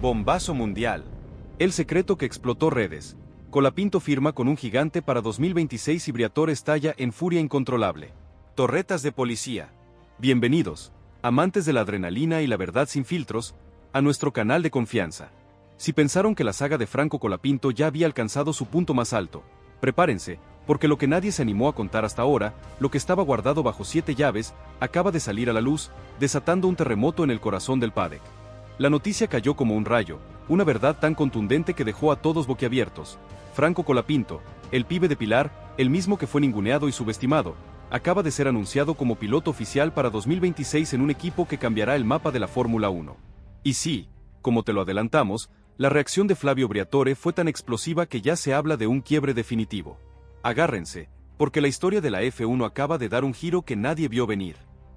Bombazo mundial. El secreto que explotó redes. Colapinto firma con un gigante para 2026 y Briatore estalla en furia incontrolable. Torretas de policía. Bienvenidos, amantes de la adrenalina y la verdad sin filtros, a nuestro canal de confianza. Si pensaron que la saga de Franco Colapinto ya había alcanzado su punto más alto, prepárense, porque lo que nadie se animó a contar hasta ahora, lo que estaba guardado bajo 7 llaves, acaba de salir a la luz, desatando un terremoto en el corazón del PADEC. La noticia cayó como un rayo, una verdad tan contundente que dejó a todos boquiabiertos. Franco Colapinto, el pibe de Pilar, el mismo que fue ninguneado y subestimado, acaba de ser anunciado como piloto oficial para 2026 en un equipo que cambiará el mapa de la Fórmula 1. Y sí, como te lo adelantamos, la reacción de Flavio Briatore fue tan explosiva que ya se habla de un quiebre definitivo. Agárrense, porque la historia de la F1 acaba de dar un giro que nadie vio venir.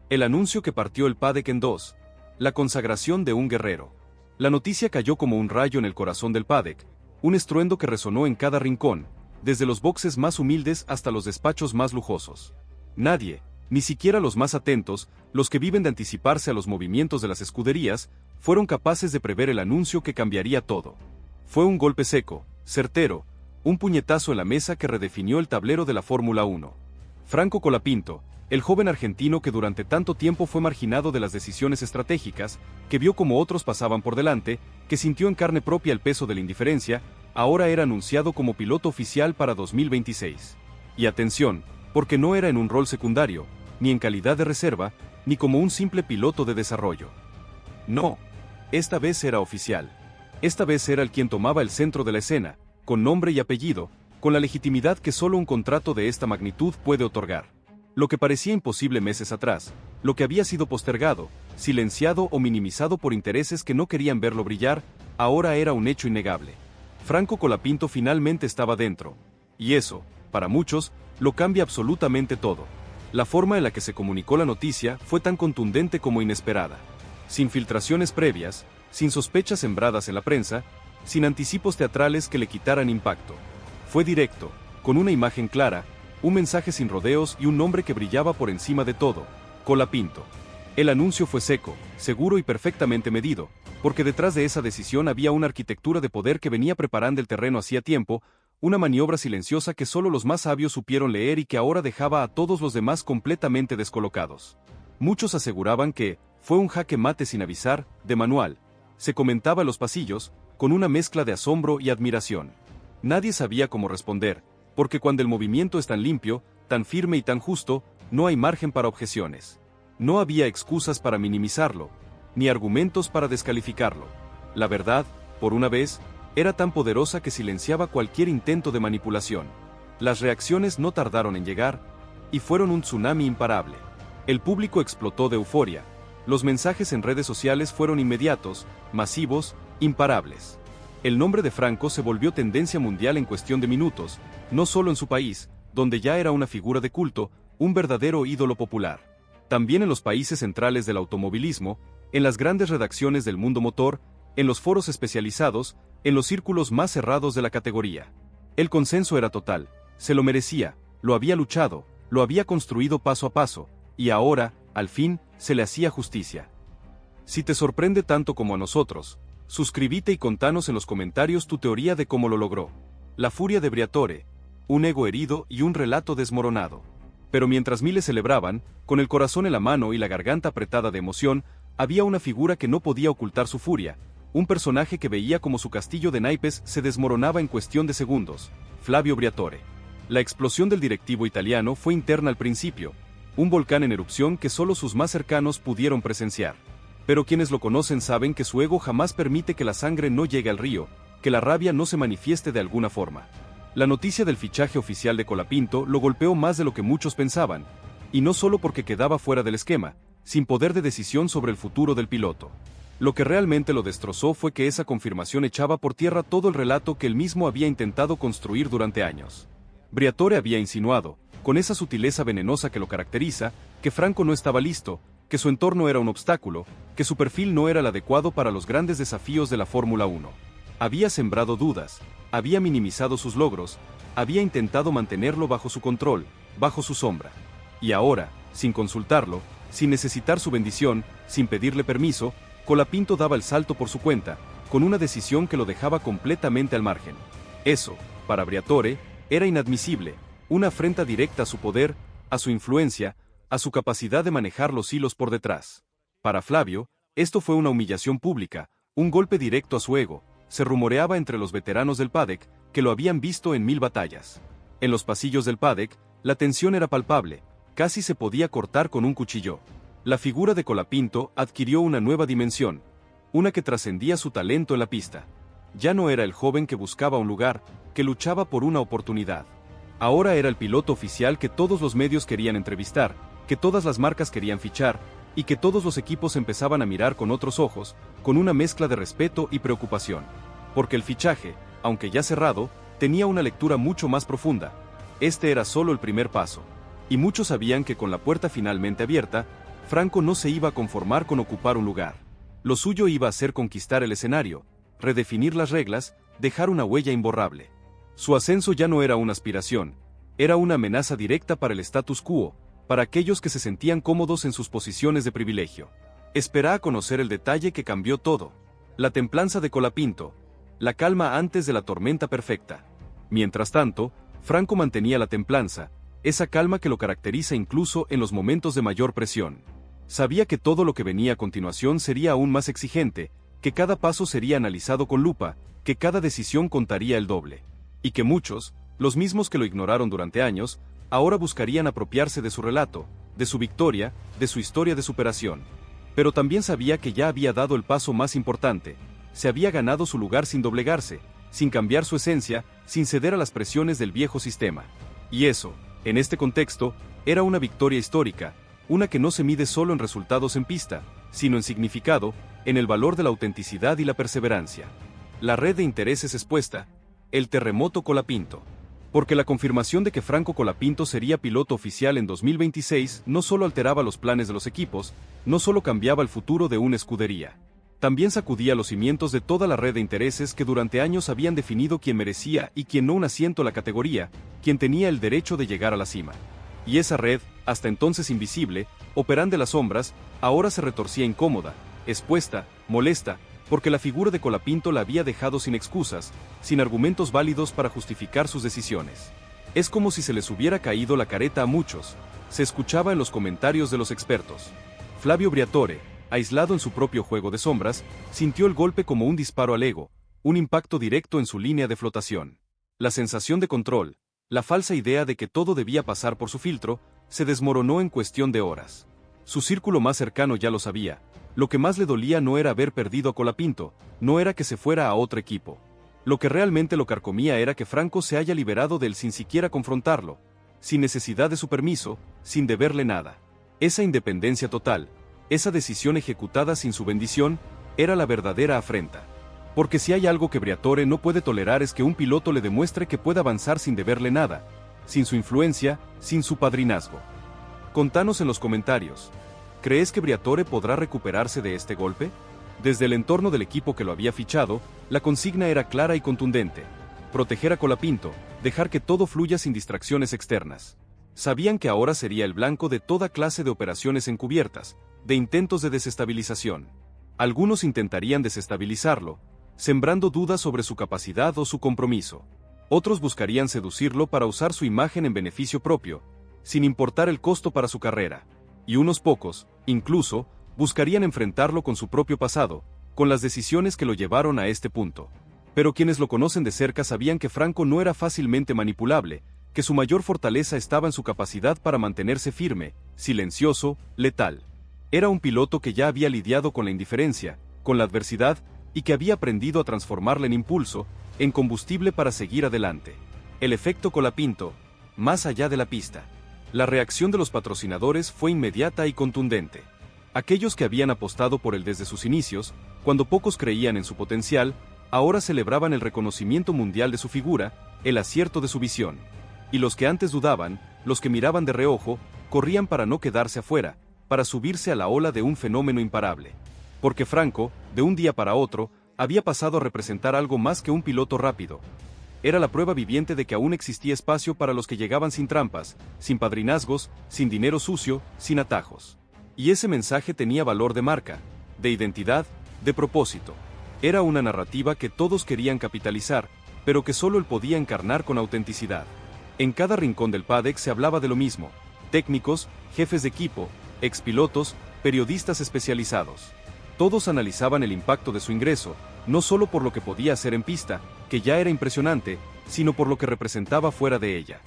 El anuncio que partió el PADEC en dos. La consagración de un guerrero. La noticia cayó como un rayo en el corazón del PADEC, un estruendo que resonó en cada rincón, desde los boxes más humildes hasta los despachos más lujosos. Nadie, ni siquiera los más atentos, los que viven de anticiparse a los movimientos de las escuderías, fueron capaces de prever el anuncio que cambiaría todo. Fue un golpe seco, certero, un puñetazo en la mesa que redefinió el tablero de la Fórmula 1. Franco Colapinto, el joven argentino que durante tanto tiempo fue marginado de las decisiones estratégicas, que vio como otros pasaban por delante, que sintió en carne propia el peso de la indiferencia, ahora era anunciado como piloto oficial para 2026. Y atención, porque no era en un rol secundario, ni en calidad de reserva, ni como un simple piloto de desarrollo. No, esta vez era oficial. Esta vez era el quien tomaba el centro de la escena, con nombre y apellido, con la legitimidad que solo un contrato de esta magnitud puede otorgar. Lo que parecía imposible meses atrás, lo que había sido postergado, silenciado o minimizado por intereses que no querían verlo brillar, ahora era un hecho innegable. Franco Colapinto finalmente estaba dentro. Y eso, para muchos, lo cambia absolutamente todo. La forma en la que se comunicó la noticia fue tan contundente como inesperada. Sin filtraciones previas, sin sospechas sembradas en la prensa, sin anticipos teatrales que le quitaran impacto. Fue directo, con una imagen clara, un mensaje sin rodeos y un nombre que brillaba por encima de todo: Colapinto. El anuncio fue seco, seguro y perfectamente medido, porque detrás de esa decisión había una arquitectura de poder que venía preparando el terreno hacía tiempo, una maniobra silenciosa que solo los más sabios supieron leer y que ahora dejaba a todos los demás completamente descolocados. Muchos aseguraban que fue un jaque mate sin avisar, de manual. Se comentaba en los pasillos, con una mezcla de asombro y admiración. Nadie sabía cómo responder, porque cuando el movimiento es tan limpio, tan firme y tan justo, no hay margen para objeciones. No había excusas para minimizarlo, ni argumentos para descalificarlo. La verdad, por una vez, era tan poderosa que silenciaba cualquier intento de manipulación. Las reacciones no tardaron en llegar, y fueron un tsunami imparable. El público explotó de euforia. Los mensajes en redes sociales fueron inmediatos, masivos, imparables. El nombre de Franco se volvió tendencia mundial en cuestión de minutos, no solo en su país, donde ya era una figura de culto, un verdadero ídolo popular. También en los países centrales del automovilismo, en las grandes redacciones del mundo motor, en los foros especializados, en los círculos más cerrados de la categoría. El consenso era total, se lo merecía, lo había luchado, lo había construido paso a paso, y ahora, al fin, se le hacía justicia. Si te sorprende tanto como a nosotros, suscríbete y contanos en los comentarios tu teoría de cómo lo logró. La furia de Briatore, un ego herido y un relato desmoronado. Pero mientras miles celebraban, con el corazón en la mano y la garganta apretada de emoción, había una figura que no podía ocultar su furia, un personaje que veía como su castillo de naipes se desmoronaba en cuestión de segundos: Flavio Briatore. La explosión del directivo italiano fue interna al principio, un volcán en erupción que solo sus más cercanos pudieron presenciar. Pero quienes lo conocen saben que su ego jamás permite que la sangre no llegue al río, que la rabia no se manifieste de alguna forma. La noticia del fichaje oficial de Colapinto lo golpeó más de lo que muchos pensaban, y no solo porque quedaba fuera del esquema, sin poder de decisión sobre el futuro del piloto. Lo que realmente lo destrozó fue que esa confirmación echaba por tierra todo el relato que él mismo había intentado construir durante años. Briatore había insinuado, con esa sutileza venenosa que lo caracteriza, que Franco no estaba listo, que su entorno era un obstáculo, que su perfil no era el adecuado para los grandes desafíos de la Fórmula 1. Había sembrado dudas, había minimizado sus logros, había intentado mantenerlo bajo su control, bajo su sombra. Y ahora, sin consultarlo, sin necesitar su bendición, sin pedirle permiso, Colapinto daba el salto por su cuenta, con una decisión que lo dejaba completamente al margen. Eso, para Briatore, era inadmisible, una afrenta directa a su poder, a su influencia, a su capacidad de manejar los hilos por detrás. Para Flavio, esto fue una humillación pública, un golpe directo a su ego. Se rumoreaba entre los veteranos del PADEC que lo habían visto en 1000 batallas. En los pasillos del PADEC, la tensión era palpable, casi se podía cortar con un cuchillo. La figura de Colapinto adquirió una nueva dimensión, una que trascendía su talento en la pista. Ya no era el joven que buscaba un lugar, que luchaba por una oportunidad. Ahora era el piloto oficial que todos los medios querían entrevistar, que todas las marcas querían fichar, y que todos los equipos empezaban a mirar con otros ojos, con una mezcla de respeto y preocupación. Porque el fichaje, aunque ya cerrado, tenía una lectura mucho más profunda. Este era solo el primer paso. Y muchos sabían que con la puerta finalmente abierta, Franco no se iba a conformar con ocupar un lugar. Lo suyo iba a ser conquistar el escenario, redefinir las reglas, dejar una huella imborrable. Su ascenso ya no era una aspiración, era una amenaza directa para el status quo, para aquellos que se sentían cómodos en sus posiciones de privilegio. Espera a conocer el detalle que cambió todo. La templanza de Colapinto, la calma antes de la tormenta perfecta. Mientras tanto, Franco mantenía la templanza, esa calma que lo caracteriza incluso en los momentos de mayor presión. Sabía que todo lo que venía a continuación sería aún más exigente, que cada paso sería analizado con lupa, que cada decisión contaría el doble. Y que muchos, los mismos que lo ignoraron durante años, ahora buscarían apropiarse de su relato, de su victoria, de su historia de superación. Pero también sabía que ya había dado el paso más importante, se había ganado su lugar sin doblegarse, sin cambiar su esencia, sin ceder a las presiones del viejo sistema. Y eso, en este contexto, era una victoria histórica, una que no se mide solo en resultados en pista, sino en significado, en el valor de la autenticidad y la perseverancia. La red de intereses expuesta, el terremoto Colapinto. Porque la confirmación de que Franco Colapinto sería piloto oficial en 2026 no solo alteraba los planes de los equipos, no solo cambiaba el futuro de una escudería. También sacudía los cimientos de toda la red de intereses que durante años habían definido quién merecía y quién no un asiento a la categoría, quién tenía el derecho de llegar a la cima. Y esa red, hasta entonces invisible, operando en las sombras, ahora se retorcía incómoda, expuesta, molesta, porque la figura de Colapinto la había dejado sin excusas, sin argumentos válidos para justificar sus decisiones. Es como si se les hubiera caído la careta a muchos, se escuchaba en los comentarios de los expertos. Flavio Briatore, aislado en su propio juego de sombras, sintió el golpe como un disparo al ego, un impacto directo en su línea de flotación. La sensación de control, la falsa idea de que todo debía pasar por su filtro, se desmoronó en cuestión de horas. Su círculo más cercano ya lo sabía. Lo que más le dolía no era haber perdido a Colapinto, no era que se fuera a otro equipo. Lo que realmente lo carcomía era que Franco se haya liberado de él sin siquiera confrontarlo, sin necesidad de su permiso, sin deberle nada. Esa independencia total, esa decisión ejecutada sin su bendición, era la verdadera afrenta. Porque si hay algo que Briatore no puede tolerar es que un piloto le demuestre que puede avanzar sin deberle nada, sin su influencia, sin su padrinazgo. Contanos en los comentarios. ¿Crees que Briatore podrá recuperarse de este golpe? Desde el entorno del equipo que lo había fichado, la consigna era clara y contundente. Proteger a Colapinto, dejar que todo fluya sin distracciones externas. Sabían que ahora sería el blanco de toda clase de operaciones encubiertas, de intentos de desestabilización. Algunos intentarían desestabilizarlo, sembrando dudas sobre su capacidad o su compromiso. Otros buscarían seducirlo para usar su imagen en beneficio propio, sin importar el costo para su carrera. Y unos pocos, incluso, buscarían enfrentarlo con su propio pasado, con las decisiones que lo llevaron a este punto. Pero quienes lo conocen de cerca sabían que Franco no era fácilmente manipulable, que su mayor fortaleza estaba en su capacidad para mantenerse firme, silencioso, letal. Era un piloto que ya había lidiado con la indiferencia, con la adversidad, y que había aprendido a transformarla en impulso, en combustible para seguir adelante. El efecto Colapinto, más allá de la pista. La reacción de los patrocinadores fue inmediata y contundente. Aquellos que habían apostado por él desde sus inicios, cuando pocos creían en su potencial, ahora celebraban el reconocimiento mundial de su figura, el acierto de su visión. Y los que antes dudaban, los que miraban de reojo, corrían para no quedarse afuera, para subirse a la ola de un fenómeno imparable. Porque Franco, de un día para otro, había pasado a representar algo más que un piloto rápido. Era la prueba viviente de que aún existía espacio para los que llegaban sin trampas, sin padrinazgos, sin dinero sucio, sin atajos. Y ese mensaje tenía valor de marca, de identidad, de propósito. Era una narrativa que todos querían capitalizar, pero que solo él podía encarnar con autenticidad. En cada rincón del paddock se hablaba de lo mismo: técnicos, jefes de equipo, expilotos, periodistas especializados. Todos analizaban el impacto de su ingreso, no solo por lo que podía hacer en pista, que ya era impresionante, sino por lo que representaba fuera de ella.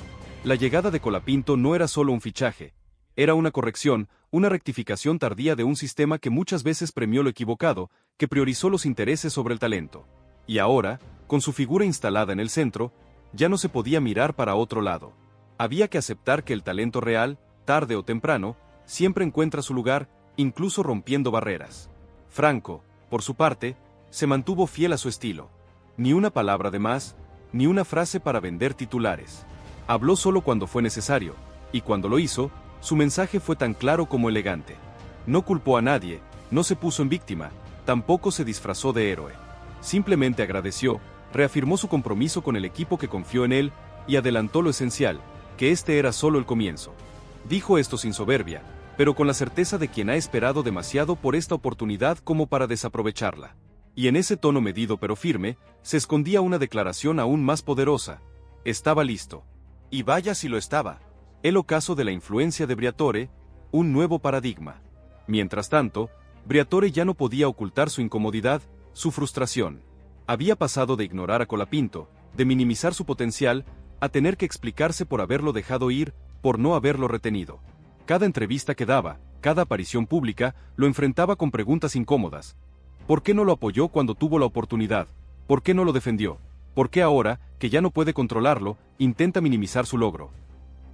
La llegada de Colapinto no era solo un fichaje, era una corrección, una rectificación tardía de un sistema que muchas veces premió lo equivocado, que priorizó los intereses sobre el talento. Y ahora, con su figura instalada en el centro, ya no se podía mirar para otro lado. Había que aceptar que el talento real, tarde o temprano, siempre encuentra su lugar, incluso rompiendo barreras. Franco, por su parte, se mantuvo fiel a su estilo. Ni una palabra de más, ni una frase para vender titulares. Habló solo cuando fue necesario, y cuando lo hizo, su mensaje fue tan claro como elegante. No culpó a nadie, no se puso en víctima, tampoco se disfrazó de héroe. Simplemente agradeció, reafirmó su compromiso con el equipo que confió en él, y adelantó lo esencial, que este era solo el comienzo. Dijo esto sin soberbia, pero con la certeza de quien ha esperado demasiado por esta oportunidad como para desaprovecharla. Y en ese tono medido pero firme, se escondía una declaración aún más poderosa: estaba listo. Y vaya si lo estaba. El ocaso de la influencia de Briatore, un nuevo paradigma. Mientras tanto, Briatore ya no podía ocultar su incomodidad, su frustración. Había pasado de ignorar a Colapinto, de minimizar su potencial, a tener que explicarse por haberlo dejado ir, por no haberlo retenido. Cada entrevista que daba, cada aparición pública, lo enfrentaba con preguntas incómodas. ¿Por qué no lo apoyó cuando tuvo la oportunidad? ¿Por qué no lo defendió? ¿Por qué ahora, que ya no puede controlarlo, intenta minimizar su logro?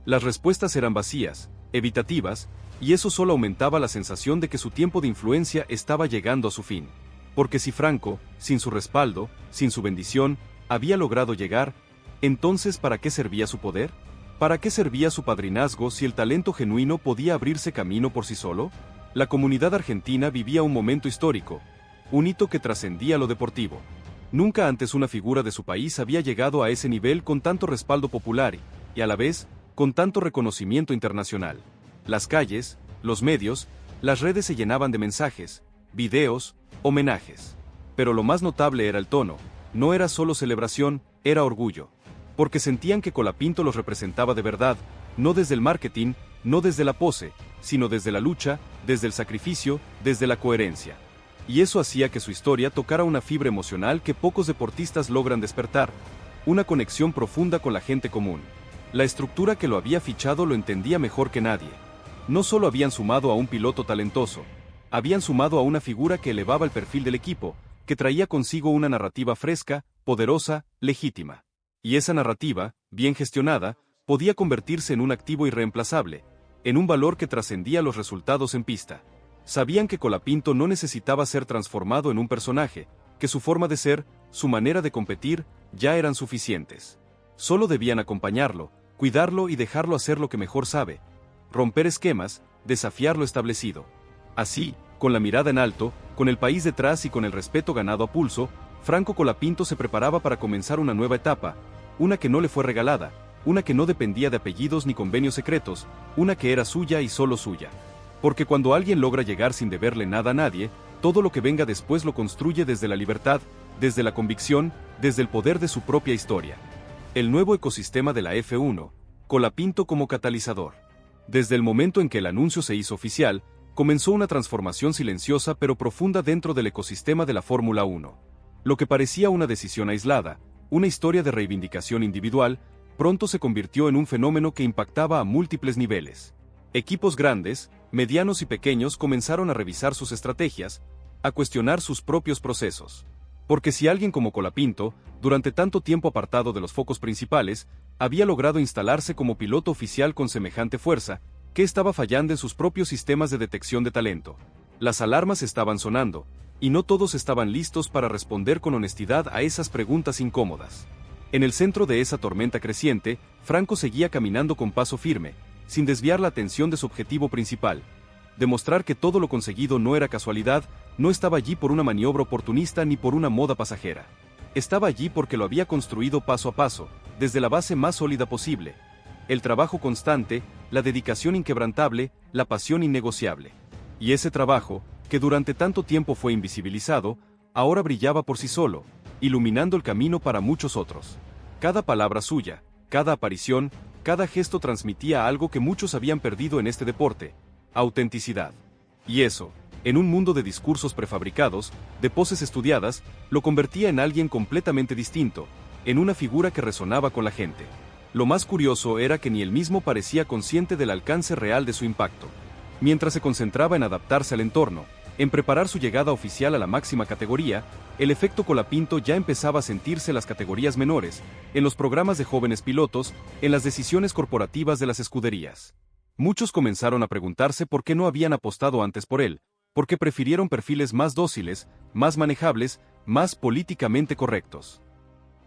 Las respuestas eran vacías, evitativas, y eso solo aumentaba la sensación de que su tiempo de influencia estaba llegando a su fin. Porque si Franco, sin su respaldo, sin su bendición, había logrado llegar, entonces ¿para qué servía su poder? ¿Para qué servía su padrinazgo si el talento genuino podía abrirse camino por sí solo? La comunidad argentina vivía un momento histórico, un hito que trascendía lo deportivo. Nunca antes una figura de su país había llegado a ese nivel con tanto respaldo popular y, a la vez, con tanto reconocimiento internacional. Las calles, los medios, las redes se llenaban de mensajes, videos, homenajes. Pero lo más notable era el tono: no era solo celebración, era orgullo. Porque sentían que Colapinto los representaba de verdad, no desde el marketing, no desde la pose, sino desde la lucha, desde el sacrificio, desde la coherencia. Y eso hacía que su historia tocara una fibra emocional que pocos deportistas logran despertar, una conexión profunda con la gente común. La estructura que lo había fichado lo entendía mejor que nadie. No solo habían sumado a un piloto talentoso, habían sumado a una figura que elevaba el perfil del equipo, que traía consigo una narrativa fresca, poderosa, legítima. Y esa narrativa, bien gestionada, podía convertirse en un activo irreemplazable, en un valor que trascendía los resultados en pista. Sabían que Colapinto no necesitaba ser transformado en un personaje, que su forma de ser, su manera de competir, ya eran suficientes. Solo debían acompañarlo, cuidarlo y dejarlo hacer lo que mejor sabe: romper esquemas, desafiar lo establecido. Así, con la mirada en alto, con el país detrás y con el respeto ganado a pulso, Franco Colapinto se preparaba para comenzar una nueva etapa, una que no le fue regalada, una que no dependía de apellidos ni convenios secretos, una que era suya y solo suya. Porque cuando alguien logra llegar sin deberle nada a nadie, todo lo que venga después lo construye desde la libertad, desde la convicción, desde el poder de su propia historia. El nuevo ecosistema de la F1, Colapinto como catalizador. Desde el momento en que el anuncio se hizo oficial, comenzó una transformación silenciosa pero profunda dentro del ecosistema de la Fórmula 1. Lo que parecía una decisión aislada, una historia de reivindicación individual, pronto se convirtió en un fenómeno que impactaba a múltiples niveles. Equipos grandes, medianos y pequeños comenzaron a revisar sus estrategias, a cuestionar sus propios procesos. Porque si alguien como Colapinto, durante tanto tiempo apartado de los focos principales, había logrado instalarse como piloto oficial con semejante fuerza, ¿qué estaba fallando en sus propios sistemas de detección de talento? Las alarmas estaban sonando, y no todos estaban listos para responder con honestidad a esas preguntas incómodas. En el centro de esa tormenta creciente, Franco seguía caminando con paso firme, sin desviar la atención de su objetivo principal: demostrar que todo lo conseguido no era casualidad, no estaba allí por una maniobra oportunista ni por una moda pasajera. Estaba allí porque lo había construido paso a paso, desde la base más sólida posible: el trabajo constante, la dedicación inquebrantable, la pasión innegociable. Y ese trabajo, que durante tanto tiempo fue invisibilizado, ahora brillaba por sí solo, iluminando el camino para muchos otros. Cada palabra suya, cada aparición, cada gesto transmitía algo que muchos habían perdido en este deporte: autenticidad. Y eso, en un mundo de discursos prefabricados, de poses estudiadas, lo convertía en alguien completamente distinto, en una figura que resonaba con la gente. Lo más curioso era que ni él mismo parecía consciente del alcance real de su impacto. Mientras se concentraba en adaptarse al entorno, en preparar su llegada oficial a la máxima categoría, el efecto Colapinto ya empezaba a sentirse en las categorías menores, en los programas de jóvenes pilotos, en las decisiones corporativas de las escuderías. Muchos comenzaron a preguntarse por qué no habían apostado antes por él, porque prefirieron perfiles más dóciles, más manejables, más políticamente correctos.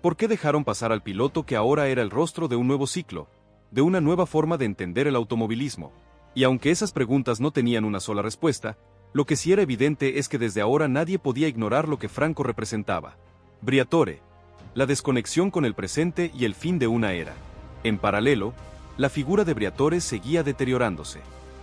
¿Por qué dejaron pasar al piloto que ahora era el rostro de un nuevo ciclo, de una nueva forma de entender el automovilismo? Y aunque esas preguntas no tenían una sola respuesta, lo que sí era evidente es que desde ahora nadie podía ignorar lo que Franco representaba. Briatore, la desconexión con el presente y el fin de una era. En paralelo, la figura de Briatore seguía deteriorándose.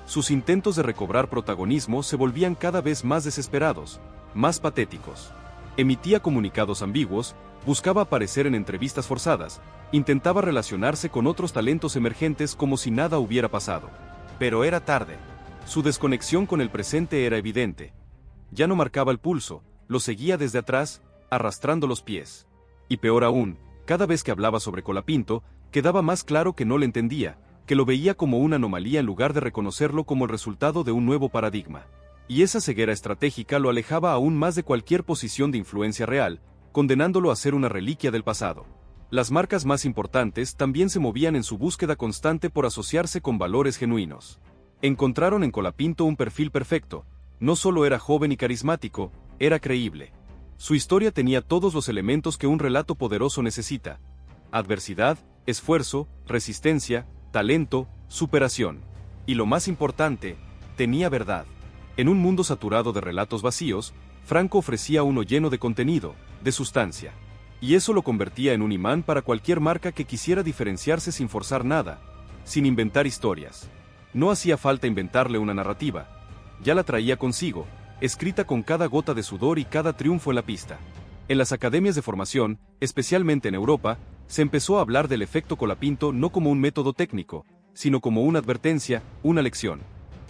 Sus intentos de recobrar protagonismo se volvían cada vez más desesperados, más patéticos. Emitía comunicados ambiguos, buscaba aparecer en entrevistas forzadas, intentaba relacionarse con otros talentos emergentes como si nada hubiera pasado. Pero era tarde. Su desconexión con el presente era evidente. Ya no marcaba el pulso, lo seguía desde atrás, arrastrando los pies. Y peor aún, cada vez que hablaba sobre Colapinto, quedaba más claro que no le entendía, que lo veía como una anomalía en lugar de reconocerlo como el resultado de un nuevo paradigma. Y esa ceguera estratégica lo alejaba aún más de cualquier posición de influencia real, condenándolo a ser una reliquia del pasado. Las marcas más importantes también se movían en su búsqueda constante por asociarse con valores genuinos. Encontraron en Colapinto un perfil perfecto. No solo era joven y carismático, era creíble. Su historia tenía todos los elementos que un relato poderoso necesita: adversidad, esfuerzo, resistencia, talento, superación. Y lo más importante, tenía verdad. En un mundo saturado de relatos vacíos, Franco ofrecía uno lleno de contenido, de sustancia. Y eso lo convertía en un imán para cualquier marca que quisiera diferenciarse sin forzar nada, sin inventar historias. No hacía falta inventarle una narrativa. Ya la traía consigo, escrita con cada gota de sudor y cada triunfo en la pista. En las academias de formación, especialmente en Europa, se empezó a hablar del efecto Colapinto no como un método técnico, sino como una advertencia, una lección.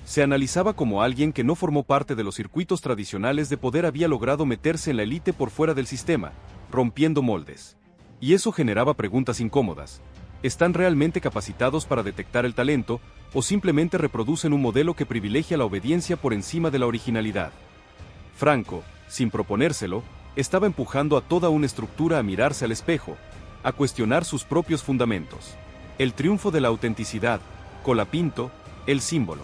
Se analizaba como alguien que no formó parte de los circuitos tradicionales de poder había logrado meterse en la élite por fuera del sistema, rompiendo moldes. Y eso generaba preguntas incómodas. ¿Están realmente capacitados para detectar el talento, o simplemente reproducen un modelo que privilegia la obediencia por encima de la originalidad? Franco, sin proponérselo, estaba empujando a toda una estructura a mirarse al espejo, a cuestionar sus propios fundamentos. El triunfo de la autenticidad, Colapinto, el símbolo.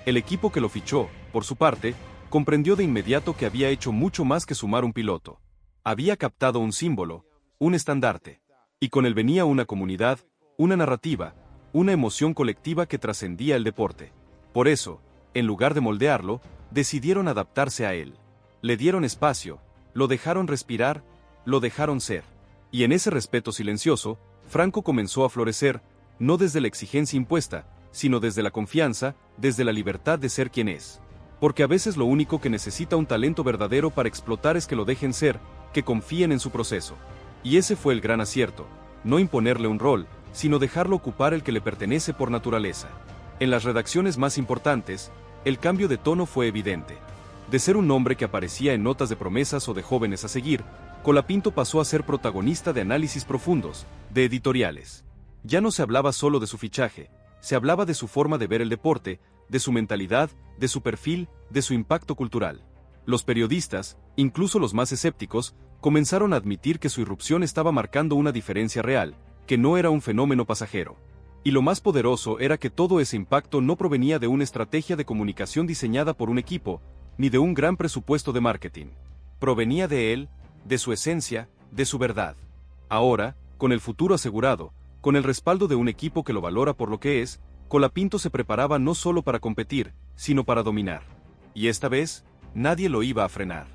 El equipo que lo fichó, por su parte, comprendió de inmediato que había hecho mucho más que sumar un piloto. Había captado un símbolo, un estandarte. Y con él venía una comunidad, una narrativa, una emoción colectiva que trascendía el deporte. Por eso, en lugar de moldearlo, decidieron adaptarse a él. Le dieron espacio, lo dejaron respirar, lo dejaron ser. Y en ese respeto silencioso, Franco comenzó a florecer, no desde la exigencia impuesta, sino desde la confianza, desde la libertad de ser quien es. Porque a veces lo único que necesita un talento verdadero para explotar es que lo dejen ser, que confíen en su proceso. Y ese fue el gran acierto, no imponerle un rol, sino dejarlo ocupar el que le pertenece por naturaleza. En las redacciones más importantes, el cambio de tono fue evidente. De ser un nombre que aparecía en notas de promesas o de jóvenes a seguir, Colapinto pasó a ser protagonista de análisis profundos, de editoriales. Ya no se hablaba solo de su fichaje, se hablaba de su forma de ver el deporte, de su mentalidad, de su perfil, de su impacto cultural. Los periodistas, incluso los más escépticos, comenzaron a admitir que su irrupción estaba marcando una diferencia real, que no era un fenómeno pasajero. Y lo más poderoso era que todo ese impacto no provenía de una estrategia de comunicación diseñada por un equipo, ni de un gran presupuesto de marketing. Provenía de él, de su esencia, de su verdad. Ahora, con el futuro asegurado, con el respaldo de un equipo que lo valora por lo que es, Colapinto se preparaba no solo para competir, sino para dominar. Y esta vez, nadie lo iba a frenar.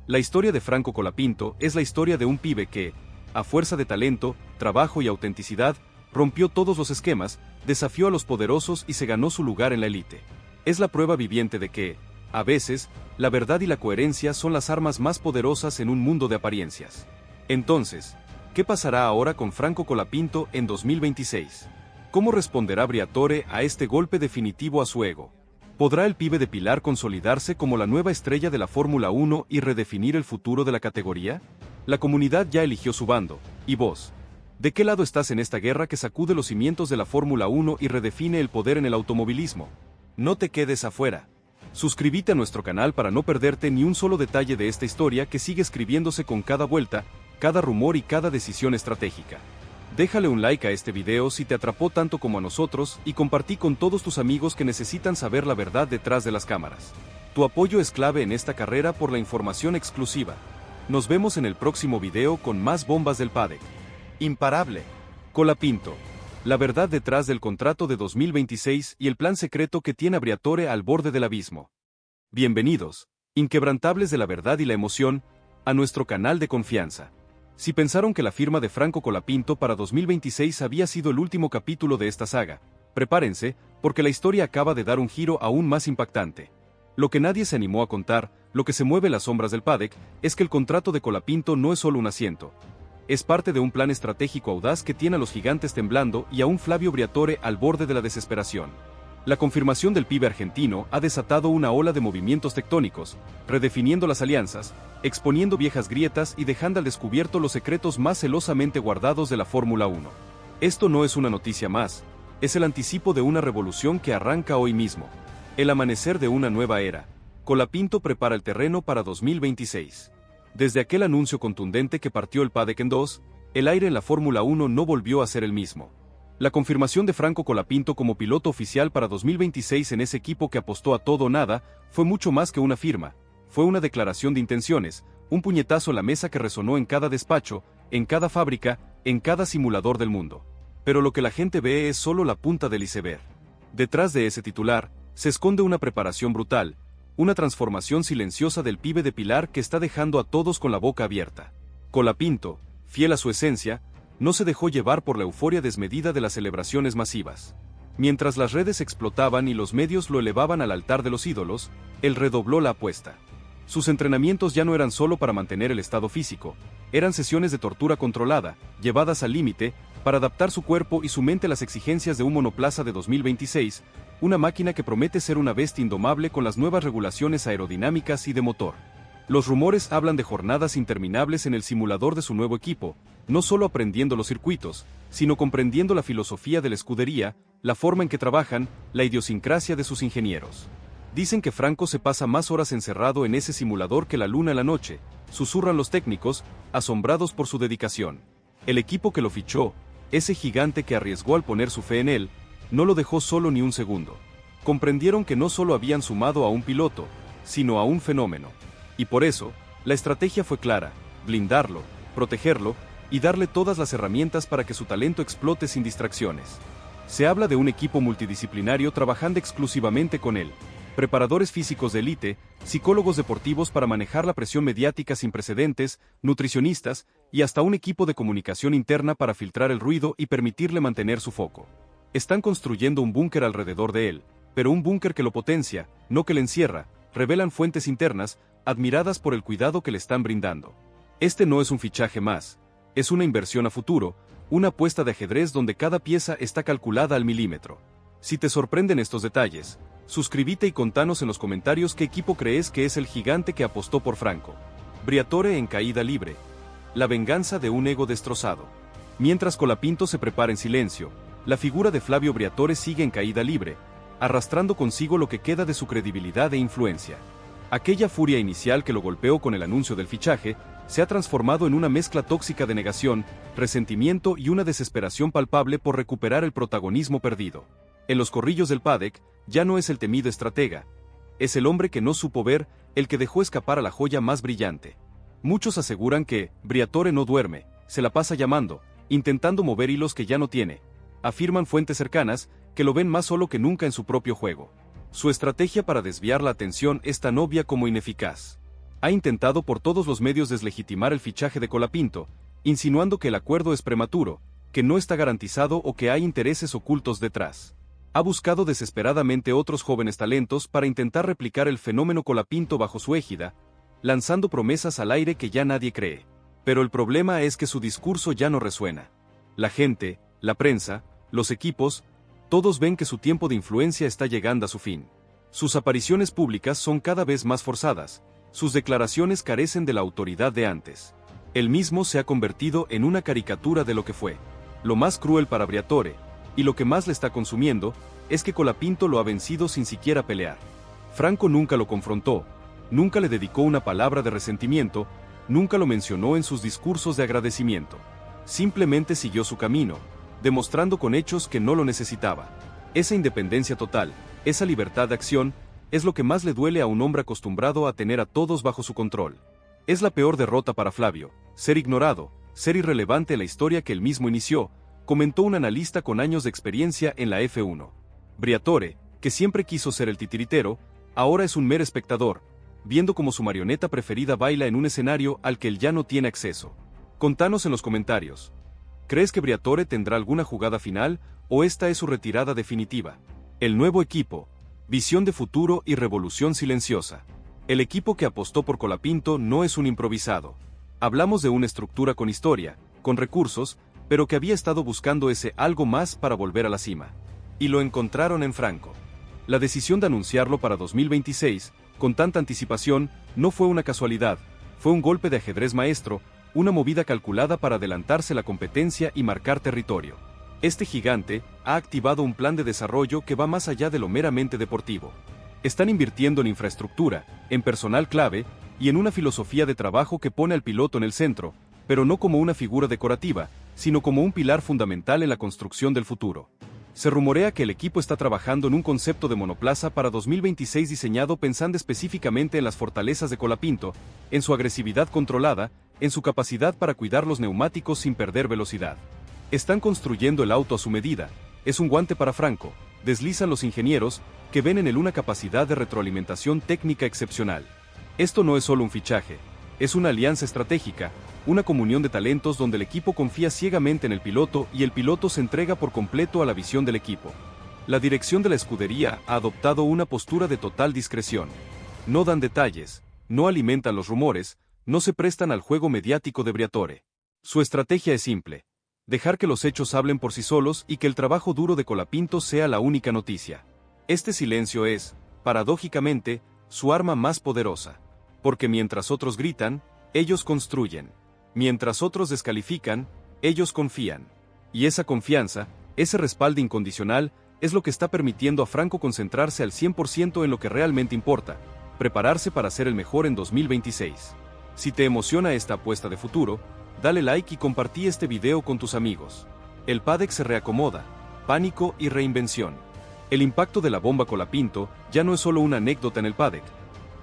La historia de Franco Colapinto es la historia de un pibe que, a fuerza de talento, trabajo y autenticidad, rompió todos los esquemas, desafió a los poderosos y se ganó su lugar en la élite. Es la prueba viviente de que, A veces, la verdad y la coherencia son las armas más poderosas en un mundo de apariencias. Entonces, ¿qué pasará ahora con Franco Colapinto en 2026? ¿Cómo responderá Briatore a este golpe definitivo a su ego? ¿Podrá el pibe de Pilar consolidarse como la nueva estrella de la Fórmula 1 y redefinir el futuro de la categoría? La comunidad ya eligió su bando, ¿y vos? ¿De qué lado estás en esta guerra que sacude los cimientos de la Fórmula 1 y redefine el poder en el automovilismo? No te quedes afuera. Suscríbete a nuestro canal para no perderte ni un solo detalle de esta historia que sigue escribiéndose con cada vuelta, cada rumor y cada decisión estratégica. Déjale un like a este video si te atrapó tanto como a nosotros y compartí con todos tus amigos que necesitan saber la verdad detrás de las cámaras. Tu apoyo es clave en esta carrera por la información exclusiva. Nos vemos en el próximo video con más bombas del paddock. Imparable. Colapinto. La verdad detrás del contrato de 2026 y el plan secreto que tiene a Briatore al borde del abismo. Bienvenidos, inquebrantables de la verdad y la emoción, a nuestro canal de confianza. Si pensaron que la firma de Franco Colapinto para 2026 había sido el último capítulo de esta saga, prepárense, porque la historia acaba de dar un giro aún más impactante. Lo que nadie se animó a contar, lo que se mueve en las sombras del paddock, es que el contrato de Colapinto no es solo un asiento. Es parte de un plan estratégico audaz que tiene a los gigantes temblando y a un Flavio Briatore al borde de la desesperación. La confirmación del pibe argentino ha desatado una ola de movimientos tectónicos, redefiniendo las alianzas, exponiendo viejas grietas y dejando al descubierto los secretos más celosamente guardados de la Fórmula 1. Esto no es una noticia más, es el anticipo de una revolución que arranca hoy mismo. El amanecer de una nueva era. Colapinto prepara el terreno para 2026. Desde aquel anuncio contundente que partió el paddock en dos, el aire en la Fórmula 1 no volvió a ser el mismo. La confirmación de Franco Colapinto como piloto oficial para 2026 en ese equipo que apostó a todo o nada, fue mucho más que una firma, fue una declaración de intenciones, un puñetazo a la mesa que resonó en cada despacho, en cada fábrica, en cada simulador del mundo. Pero lo que la gente ve es solo la punta del iceberg. Detrás de ese titular, se esconde una preparación brutal, una transformación silenciosa del pibe de Pilar que está dejando a todos con la boca abierta. Colapinto, fiel a su esencia, no se dejó llevar por la euforia desmedida de las celebraciones masivas. Mientras las redes explotaban y los medios lo elevaban al altar de los ídolos, él redobló la apuesta. Sus entrenamientos ya no eran solo para mantener el estado físico, eran sesiones de tortura controlada, llevadas al límite, para adaptar su cuerpo y su mente a las exigencias de un monoplaza de 2026, una máquina que promete ser una bestia indomable con las nuevas regulaciones aerodinámicas y de motor. Los rumores hablan de jornadas interminables en el simulador de su nuevo equipo, no solo aprendiendo los circuitos, sino comprendiendo la filosofía de la escudería, la forma en que trabajan, la idiosincrasia de sus ingenieros. Dicen que Franco se pasa más horas encerrado en ese simulador que la luna en la noche, susurran los técnicos, asombrados por su dedicación. El equipo que lo fichó, ese gigante que arriesgó al poner su fe en él, no lo dejó solo ni un segundo. Comprendieron que no solo habían sumado a un piloto, sino a un fenómeno. Y por eso, la estrategia fue clara: blindarlo, protegerlo, y darle todas las herramientas para que su talento explote sin distracciones. Se habla de un equipo multidisciplinario trabajando exclusivamente con él. Preparadores físicos de élite, psicólogos deportivos para manejar la presión mediática sin precedentes, nutricionistas, y hasta un equipo de comunicación interna para filtrar el ruido y permitirle mantener su foco. Están construyendo un búnker alrededor de él, pero un búnker que lo potencia, no que le encierra, revelan fuentes internas, admiradas por el cuidado que le están brindando. Este no es un fichaje más, es una inversión a futuro, una apuesta de ajedrez donde cada pieza está calculada al milímetro. Si te sorprenden estos detalles, suscríbete y contanos en los comentarios qué equipo crees que es el gigante que apostó por Franco. Briatore en caída libre. La venganza de un ego destrozado. Mientras Colapinto se prepara en silencio, la figura de Flavio Briatore sigue en caída libre, arrastrando consigo lo que queda de su credibilidad e influencia. Aquella furia inicial que lo golpeó con el anuncio del fichaje, se ha transformado en una mezcla tóxica de negación, resentimiento y una desesperación palpable por recuperar el protagonismo perdido. En los corrillos del paddock, ya no es el temido estratega, es el hombre que no supo ver, el que dejó escapar a la joya más brillante. Muchos aseguran que Briatore no duerme, se la pasa llamando, intentando mover hilos que ya no tiene. Afirman fuentes cercanas, que lo ven más solo que nunca en su propio juego. Su estrategia para desviar la atención es tan obvia como ineficaz. Ha intentado por todos los medios deslegitimar el fichaje de Colapinto, insinuando que el acuerdo es prematuro, que no está garantizado o que hay intereses ocultos detrás. Ha buscado desesperadamente otros jóvenes talentos para intentar replicar el fenómeno Colapinto bajo su égida, lanzando promesas al aire que ya nadie cree. Pero el problema es que su discurso ya no resuena. La gente, la prensa, los equipos, todos ven que su tiempo de influencia está llegando a su fin. Sus apariciones públicas son cada vez más forzadas, sus declaraciones carecen de la autoridad de antes. Él mismo se ha convertido en una caricatura de lo que fue. Lo más cruel para Briatore, y lo que más le está consumiendo, es que Colapinto lo ha vencido sin siquiera pelear. Franco nunca lo confrontó, nunca le dedicó una palabra de resentimiento, nunca lo mencionó en sus discursos de agradecimiento. Simplemente siguió su camino, demostrando con hechos que no lo necesitaba. Esa independencia total, esa libertad de acción, es lo que más le duele a un hombre acostumbrado a tener a todos bajo su control. Es la peor derrota para Flavio, ser ignorado, ser irrelevante en la historia que él mismo inició, comentó un analista con años de experiencia en la F1. Briatore, que siempre quiso ser el titiritero, ahora es un mero espectador, viendo cómo su marioneta preferida baila en un escenario al que él ya no tiene acceso. Contanos en los comentarios. ¿Crees que Briatore tendrá alguna jugada final, o esta es su retirada definitiva? El nuevo equipo, visión de futuro y revolución silenciosa. El equipo que apostó por Colapinto no es un improvisado. Hablamos de una estructura con historia, con recursos, pero que había estado buscando ese algo más para volver a la cima. Y lo encontraron en Franco. La decisión de anunciarlo para 2026, con tanta anticipación, no fue una casualidad, fue un golpe de ajedrez maestro, una movida calculada para adelantarse la competencia y marcar territorio. Este gigante ha activado un plan de desarrollo que va más allá de lo meramente deportivo. Están invirtiendo en infraestructura, en personal clave, y en una filosofía de trabajo que pone al piloto en el centro, pero no como una figura decorativa, sino como un pilar fundamental en la construcción del futuro. Se rumorea que el equipo está trabajando en un concepto de monoplaza para 2026 diseñado pensando específicamente en las fortalezas de Colapinto, en su agresividad controlada, en su capacidad para cuidar los neumáticos sin perder velocidad. Están construyendo el auto a su medida, es un guante para Franco, deslizan los ingenieros, que ven en él una capacidad de retroalimentación técnica excepcional. Esto no es solo un fichaje, es una alianza estratégica, una comunión de talentos donde el equipo confía ciegamente en el piloto y el piloto se entrega por completo a la visión del equipo. La dirección de la escudería ha adoptado una postura de total discreción. No dan detalles, no alimentan los rumores, no se prestan al juego mediático de Briatore. Su estrategia es simple: dejar que los hechos hablen por sí solos y que el trabajo duro de Colapinto sea la única noticia. Este silencio es, paradójicamente, su arma más poderosa. Porque mientras otros gritan, ellos construyen. Mientras otros descalifican, ellos confían. Y esa confianza, ese respaldo incondicional, es lo que está permitiendo a Franco concentrarse al 100% en lo que realmente importa, prepararse para ser el mejor en 2026. Si te emociona esta apuesta de futuro, dale like y compartí este video con tus amigos. El paddock se reacomoda, pánico y reinvención. El impacto de la bomba Colapinto ya no es solo una anécdota en el paddock,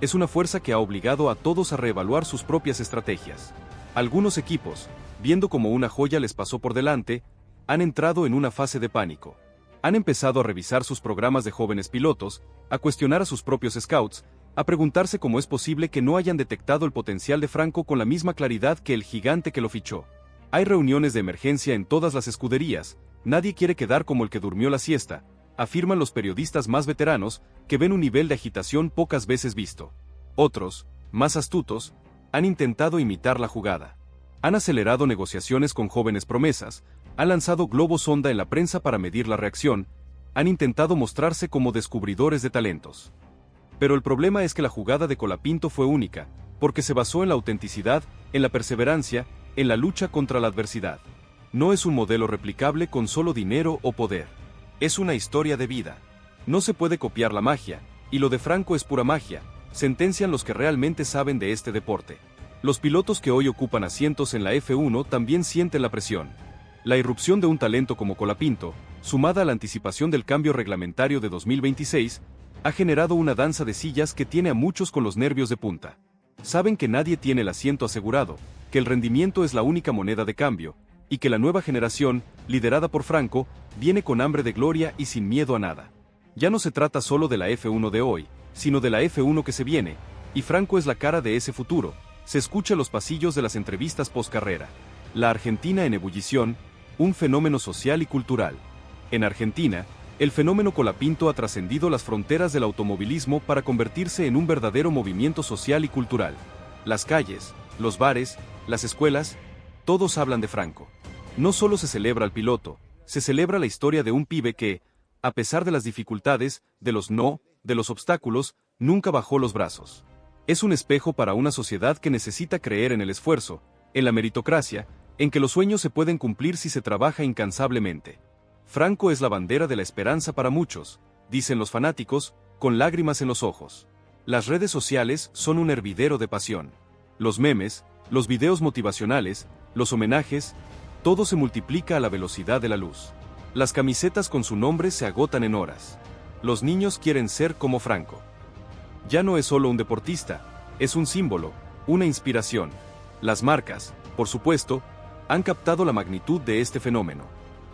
es una fuerza que ha obligado a todos a reevaluar sus propias estrategias. Algunos equipos, viendo como una joya les pasó por delante, han entrado en una fase de pánico. Han empezado a revisar sus programas de jóvenes pilotos, a cuestionar a sus propios scouts, a preguntarse cómo es posible que no hayan detectado el potencial de Franco con la misma claridad que el gigante que lo fichó. Hay reuniones de emergencia en todas las escuderías, nadie quiere quedar como el que durmió la siesta, afirman los periodistas más veteranos, que ven un nivel de agitación pocas veces visto. Otros, más astutos, han intentado imitar la jugada. Han acelerado negociaciones con jóvenes promesas, han lanzado globos sonda en la prensa para medir la reacción, han intentado mostrarse como descubridores de talentos. Pero el problema es que la jugada de Colapinto fue única, porque se basó en la autenticidad, en la perseverancia, en la lucha contra la adversidad. No es un modelo replicable con solo dinero o poder. Es una historia de vida. No se puede copiar la magia, y lo de Franco es pura magia, sentencian los que realmente saben de este deporte. Los pilotos que hoy ocupan asientos en la F1 también sienten la presión. La irrupción de un talento como Colapinto, sumada a la anticipación del cambio reglamentario de 2026, ha generado una danza de sillas que tiene a muchos con los nervios de punta. Saben que nadie tiene el asiento asegurado, que el rendimiento es la única moneda de cambio, y que la nueva generación, liderada por Franco, viene con hambre de gloria y sin miedo a nada. Ya no se trata solo de la F1 de hoy, sino de la F1 que se viene, y Franco es la cara de ese futuro. Se escucha en los pasillos de las entrevistas post-carrera. La Argentina en ebullición, un fenómeno social y cultural. En Argentina, El fenómeno Colapinto ha trascendido las fronteras del automovilismo para convertirse en un verdadero movimiento social y cultural. Las calles, los bares, las escuelas, todos hablan de Franco. No solo se celebra al piloto, se celebra la historia de un pibe que, a pesar de las dificultades, de los obstáculos, nunca bajó los brazos. Es un espejo para una sociedad que necesita creer en el esfuerzo, en la meritocracia, en que los sueños se pueden cumplir si se trabaja incansablemente. Franco es la bandera de la esperanza para muchos, dicen los fanáticos, con lágrimas en los ojos. Las redes sociales son un hervidero de pasión. Los memes, los videos motivacionales, los homenajes, todo se multiplica a la velocidad de la luz. Las camisetas con su nombre se agotan en horas. Los niños quieren ser como Franco. Ya no es solo un deportista, es un símbolo, una inspiración. Las marcas, por supuesto, han captado la magnitud de este fenómeno.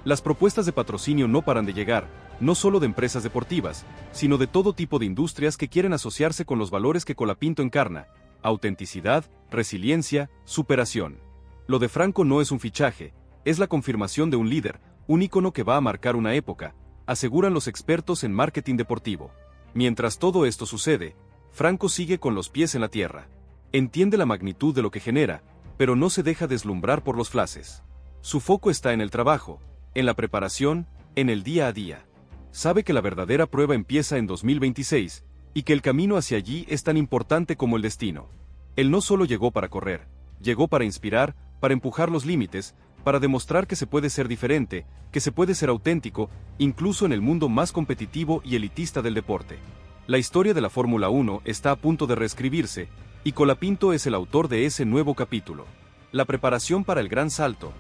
Las propuestas de patrocinio no paran de llegar, no solo de empresas deportivas, sino de todo tipo de industrias que quieren asociarse con los valores que Colapinto encarna: autenticidad, resiliencia, superación. Lo de Franco no es un fichaje, es la confirmación de un líder, un ícono que va a marcar una época, aseguran los expertos en marketing deportivo. Mientras todo esto sucede, Franco sigue con los pies en la tierra. Entiende la magnitud de lo que genera, pero no se deja deslumbrar por los flashes. Su foco está en el trabajo, en la preparación, en el día a día. Sabe que la verdadera prueba empieza en 2026, y que el camino hacia allí es tan importante como el destino. Él no solo llegó para correr, llegó para inspirar, para empujar los límites, para demostrar que se puede ser diferente, que se puede ser auténtico, incluso en el mundo más competitivo y elitista del deporte. La historia de la Fórmula 1 está a punto de reescribirse, y Colapinto es el autor de ese nuevo capítulo. La preparación para el gran salto.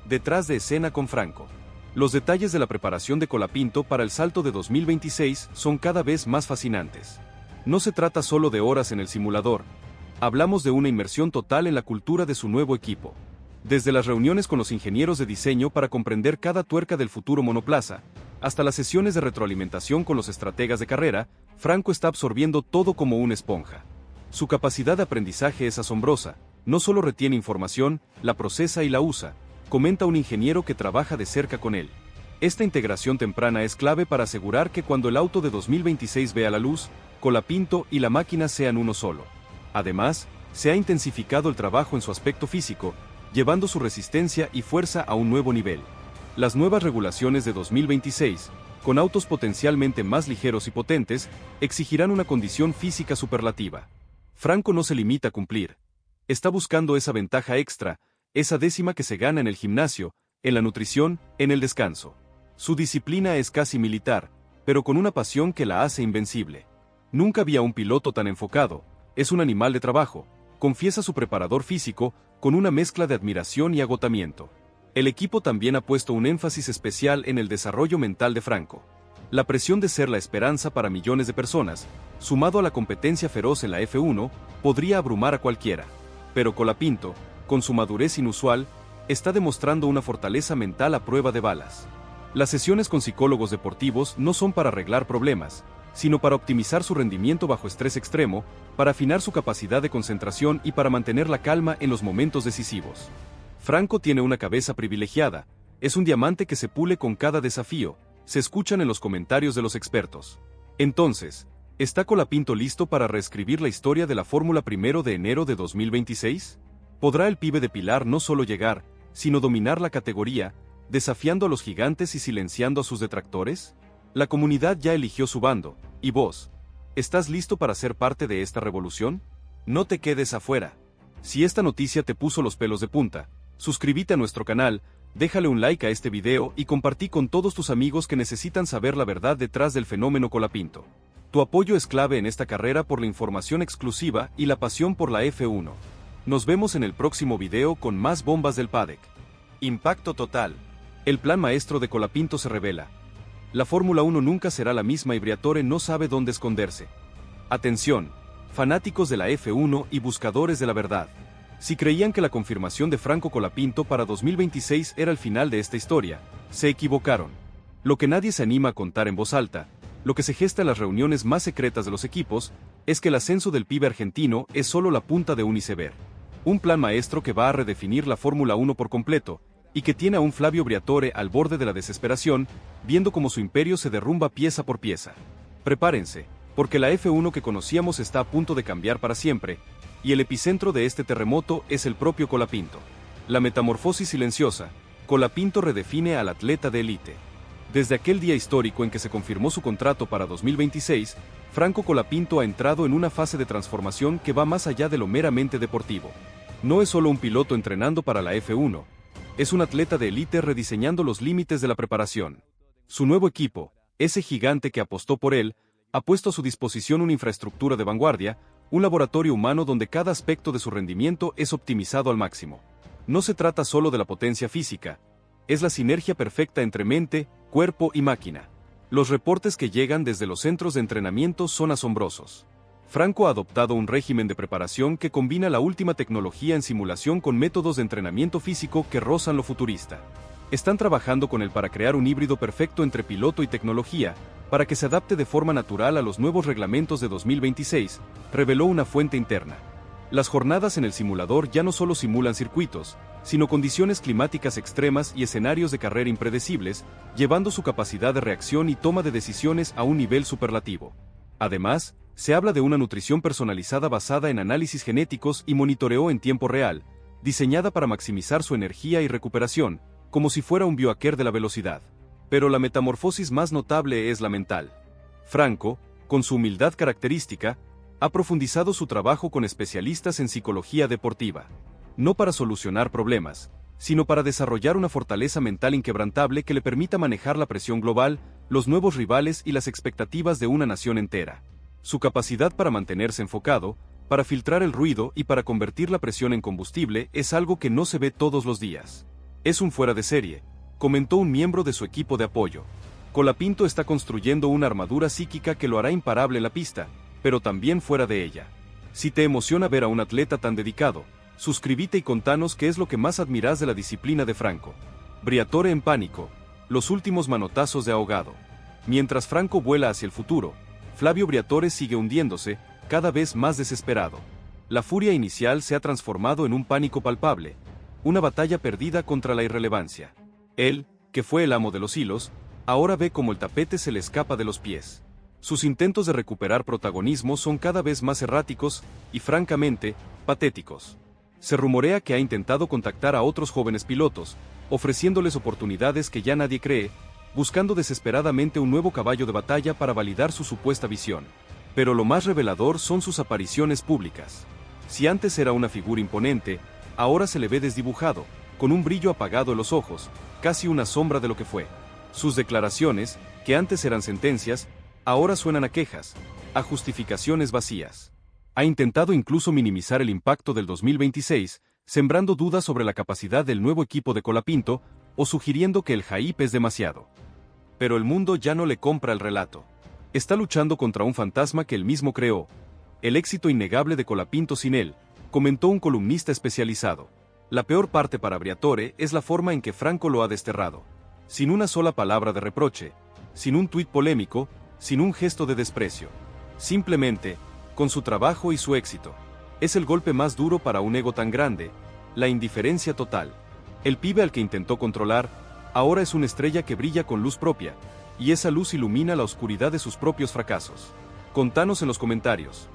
Detrás de escena con Franco. Los detalles de la preparación de Colapinto para el salto de 2026 son cada vez más fascinantes. No se trata solo de horas en el simulador. Hablamos de una inmersión total en la cultura de su nuevo equipo. Desde las reuniones con los ingenieros de diseño para comprender cada tuerca del futuro monoplaza, hasta las sesiones de retroalimentación con los estrategas de carrera, Franco está absorbiendo todo como una esponja. Su capacidad de aprendizaje es asombrosa, no solo retiene información, la procesa y la usa, comenta un ingeniero que trabaja de cerca con él. Esta integración temprana es clave para asegurar que cuando el auto de 2026 vea la luz, Colapinto y la máquina sean uno solo. Además, se ha intensificado el trabajo en su aspecto físico, llevando su resistencia y fuerza a un nuevo nivel. Las nuevas regulaciones de 2026, con autos potencialmente más ligeros y potentes, exigirán una condición física superlativa. Franco no se limita a cumplir. Está buscando esa ventaja extra, esa décima que se gana en el gimnasio, en la nutrición, en el descanso. Su disciplina es casi militar, pero con una pasión que la hace invencible. Nunca había un piloto tan enfocado, es un animal de trabajo, confiesa su preparador físico, con una mezcla de admiración y agotamiento. El equipo también ha puesto un énfasis especial en el desarrollo mental de Franco. La presión de ser la esperanza para millones de personas, sumado a la competencia feroz en la F1, podría abrumar a cualquiera. Pero Colapinto, con su madurez inusual, está demostrando una fortaleza mental a prueba de balas. Las sesiones con psicólogos deportivos no son para arreglar problemas, sino para optimizar su rendimiento bajo estrés extremo, para afinar su capacidad de concentración y para mantener la calma en los momentos decisivos. Franco tiene una cabeza privilegiada, es un diamante que se pule con cada desafío, se escuchan en los comentarios de los expertos. Entonces, ¿está Colapinto listo para reescribir la historia de la Fórmula 1 de enero de 2026? ¿Podrá el pibe de Pilar no solo llegar, sino dominar la categoría, desafiando a los gigantes y silenciando a sus detractores? La comunidad ya eligió su bando, y vos, ¿estás listo para ser parte de esta revolución? No te quedes afuera. Si esta noticia te puso los pelos de punta, suscríbete a nuestro canal, déjale un like a este video y compartí con todos tus amigos que necesitan saber la verdad detrás del fenómeno Colapinto. Tu apoyo es clave en esta carrera por la información exclusiva y la pasión por la F1. Nos vemos en el próximo video con más bombas del paddock. Impacto total. El plan maestro de Colapinto se revela. La Fórmula 1 nunca será la misma y Briatore no sabe dónde esconderse. Atención, fanáticos de la F1 y buscadores de la verdad. Si creían que la confirmación de Franco Colapinto para 2026 era el final de esta historia, se equivocaron. Lo que nadie se anima a contar en voz alta, lo que se gesta en las reuniones más secretas de los equipos, es que el ascenso del pibe argentino es solo la punta de un iceberg. Un plan maestro que va a redefinir la Fórmula 1 por completo, y que tiene a un Flavio Briatore al borde de la desesperación, viendo cómo su imperio se derrumba pieza por pieza. Prepárense, porque la F1 que conocíamos está a punto de cambiar para siempre, y el epicentro de este terremoto es el propio Colapinto. La metamorfosis silenciosa, Colapinto redefine al atleta de élite. Desde aquel día histórico en que se confirmó su contrato para 2026, Franco Colapinto ha entrado en una fase de transformación que va más allá de lo meramente deportivo. No es solo un piloto entrenando para la F1, es un atleta de élite rediseñando los límites de la preparación. Su nuevo equipo, ese gigante que apostó por él, ha puesto a su disposición una infraestructura de vanguardia, un laboratorio humano donde cada aspecto de su rendimiento es optimizado al máximo. No se trata solo de la potencia física, es la sinergia perfecta entre mente, cuerpo y máquina. Los reportes que llegan desde los centros de entrenamiento son asombrosos. Franco ha adoptado un régimen de preparación que combina la última tecnología en simulación con métodos de entrenamiento físico que rozan lo futurista. Están trabajando con él para crear un híbrido perfecto entre piloto y tecnología, para que se adapte de forma natural a los nuevos reglamentos de 2026, reveló una fuente interna. Las jornadas en el simulador ya no solo simulan circuitos, sino condiciones climáticas extremas y escenarios de carrera impredecibles, llevando su capacidad de reacción y toma de decisiones a un nivel superlativo. Además, se habla de una nutrición personalizada basada en análisis genéticos y monitoreo en tiempo real, diseñada para maximizar su energía y recuperación, como si fuera un biohacker de la velocidad. Pero la metamorfosis más notable es la mental. Franco, con su humildad característica, ha profundizado su trabajo con especialistas en psicología deportiva. No para solucionar problemas, sino para desarrollar una fortaleza mental inquebrantable que le permita manejar la presión global, los nuevos rivales y las expectativas de una nación entera. Su capacidad para mantenerse enfocado, para filtrar el ruido y para convertir la presión en combustible es algo que no se ve todos los días. Es un fuera de serie, comentó un miembro de su equipo de apoyo. Colapinto está construyendo una armadura psíquica que lo hará imparable en la pista, pero también fuera de ella. Si te emociona ver a un atleta tan dedicado, suscríbete y contanos qué es lo que más admirás de la disciplina de Franco. Briatore en pánico, los últimos manotazos de ahogado. Mientras Franco vuela hacia el futuro, Flavio Briatore sigue hundiéndose, cada vez más desesperado. La furia inicial se ha transformado en un pánico palpable, una batalla perdida contra la irrelevancia. Él, que fue el amo de los hilos, ahora ve como el tapete se le escapa de los pies. Sus intentos de recuperar protagonismo son cada vez más erráticos y, francamente, patéticos. Se rumorea que ha intentado contactar a otros jóvenes pilotos, ofreciéndoles oportunidades que ya nadie cree, buscando desesperadamente un nuevo caballo de batalla para validar su supuesta visión. Pero lo más revelador son sus apariciones públicas. Si antes era una figura imponente, ahora se le ve desdibujado, con un brillo apagado en los ojos, casi una sombra de lo que fue. Sus declaraciones, que antes eran sentencias, ahora suenan a quejas, a justificaciones vacías. Ha intentado incluso minimizar el impacto del 2026, sembrando dudas sobre la capacidad del nuevo equipo de Colapinto, o sugiriendo que el hype es demasiado. Pero el mundo ya no le compra el relato. Está luchando contra un fantasma que él mismo creó. El éxito innegable de Colapinto sin él, comentó un columnista especializado. La peor parte para Briatore es la forma en que Franco lo ha desterrado. Sin una sola palabra de reproche, sin un tuit polémico, sin un gesto de desprecio. Simplemente, con su trabajo y su éxito. Es el golpe más duro para un ego tan grande, la indiferencia total. El pibe al que intentó controlar, ahora es una estrella que brilla con luz propia, y esa luz ilumina la oscuridad de sus propios fracasos. Contanos en los comentarios.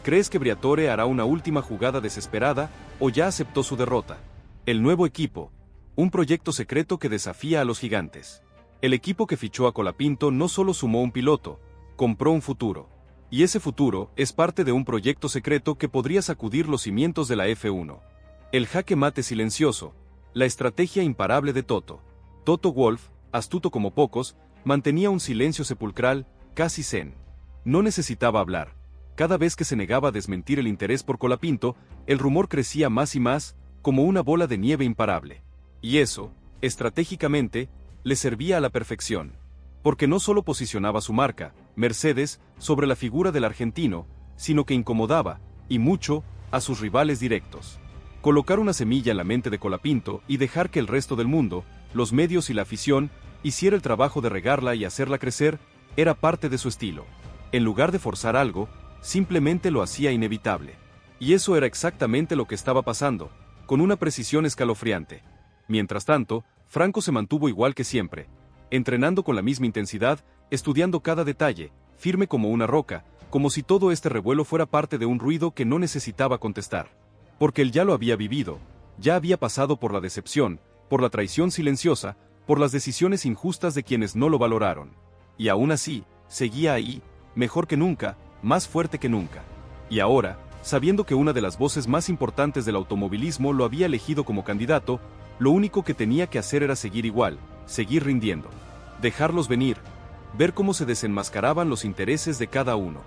¿Crees que Briatore hará una última jugada desesperada, o ya aceptó su derrota? El nuevo equipo, un proyecto secreto que desafía a los gigantes. El equipo que fichó a Colapinto no solo sumó un piloto, compró un futuro. Y ese futuro es parte de un proyecto secreto que podría sacudir los cimientos de la F1. El jaque mate silencioso, la estrategia imparable de Toto. Toto Wolff, astuto como pocos, mantenía un silencio sepulcral, casi zen. No necesitaba hablar. Cada vez que se negaba a desmentir el interés por Colapinto, el rumor crecía más y más, como una bola de nieve imparable. Y eso, estratégicamente, le servía a la perfección. Porque no solo posicionaba su marca, Mercedes, sobre la figura del argentino, sino que incomodaba, y mucho, a sus rivales directos. Colocar una semilla en la mente de Colapinto y dejar que el resto del mundo, los medios y la afición, hiciera el trabajo de regarla y hacerla crecer, era parte de su estilo. En lugar de forzar algo, simplemente lo hacía inevitable. Y eso era exactamente lo que estaba pasando, con una precisión escalofriante. Mientras tanto, Franco se mantuvo igual que siempre, entrenando con la misma intensidad, estudiando cada detalle, firme como una roca, como si todo este revuelo fuera parte de un ruido que no necesitaba contestar. Porque él ya lo había vivido, ya había pasado por la decepción, por la traición silenciosa, por las decisiones injustas de quienes no lo valoraron. Y aún así, seguía ahí, mejor que nunca, más fuerte que nunca. Y ahora, sabiendo que una de las voces más importantes del automovilismo lo había elegido como candidato, lo único que tenía que hacer era seguir igual, seguir rindiendo. Dejarlos venir, ver cómo se desenmascaraban los intereses de cada uno.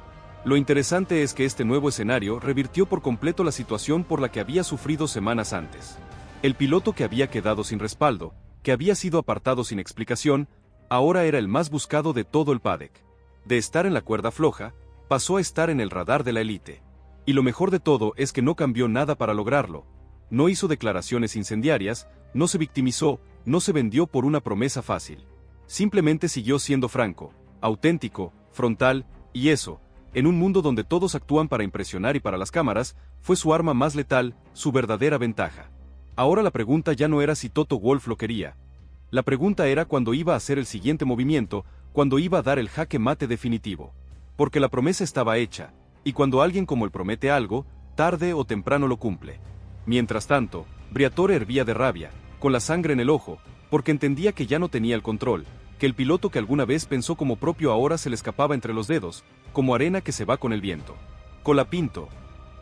Lo interesante es que este nuevo escenario revirtió por completo la situación por la que había sufrido semanas antes. El piloto que había quedado sin respaldo, que había sido apartado sin explicación, ahora era el más buscado de todo el paddock. De estar en la cuerda floja, pasó a estar en el radar de la élite. Y lo mejor de todo es que no cambió nada para lograrlo. No hizo declaraciones incendiarias, no se victimizó, no se vendió por una promesa fácil. Simplemente siguió siendo franco, auténtico, frontal, y eso, en un mundo donde todos actúan para impresionar y para las cámaras, fue su arma más letal, su verdadera ventaja. Ahora la pregunta ya no era si Toto Wolff lo quería. La pregunta era cuándo iba a hacer el siguiente movimiento, cuándo iba a dar el jaque mate definitivo. Porque la promesa estaba hecha, y cuando alguien como él promete algo, tarde o temprano lo cumple. Mientras tanto, Briatore hervía de rabia, con la sangre en el ojo, porque entendía que ya no tenía el control, que el piloto que alguna vez pensó como propio ahora se le escapaba entre los dedos, como arena que se va con el viento. Colapinto.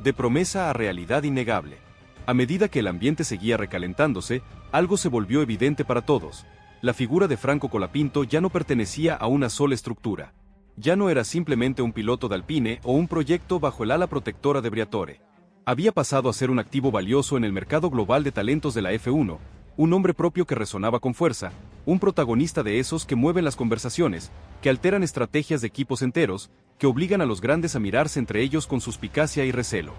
De promesa a realidad innegable. A medida que el ambiente seguía recalentándose, algo se volvió evidente para todos. La figura de Franco Colapinto ya no pertenecía a una sola estructura. Ya no era simplemente un piloto de Alpine o un proyecto bajo el ala protectora de Briatore. Había pasado a ser un activo valioso en el mercado global de talentos de la F1, un hombre propio que resonaba con fuerza, un protagonista de esos que mueven las conversaciones, que alteran estrategias de equipos enteros, que obligan a los grandes a mirarse entre ellos con suspicacia y recelo.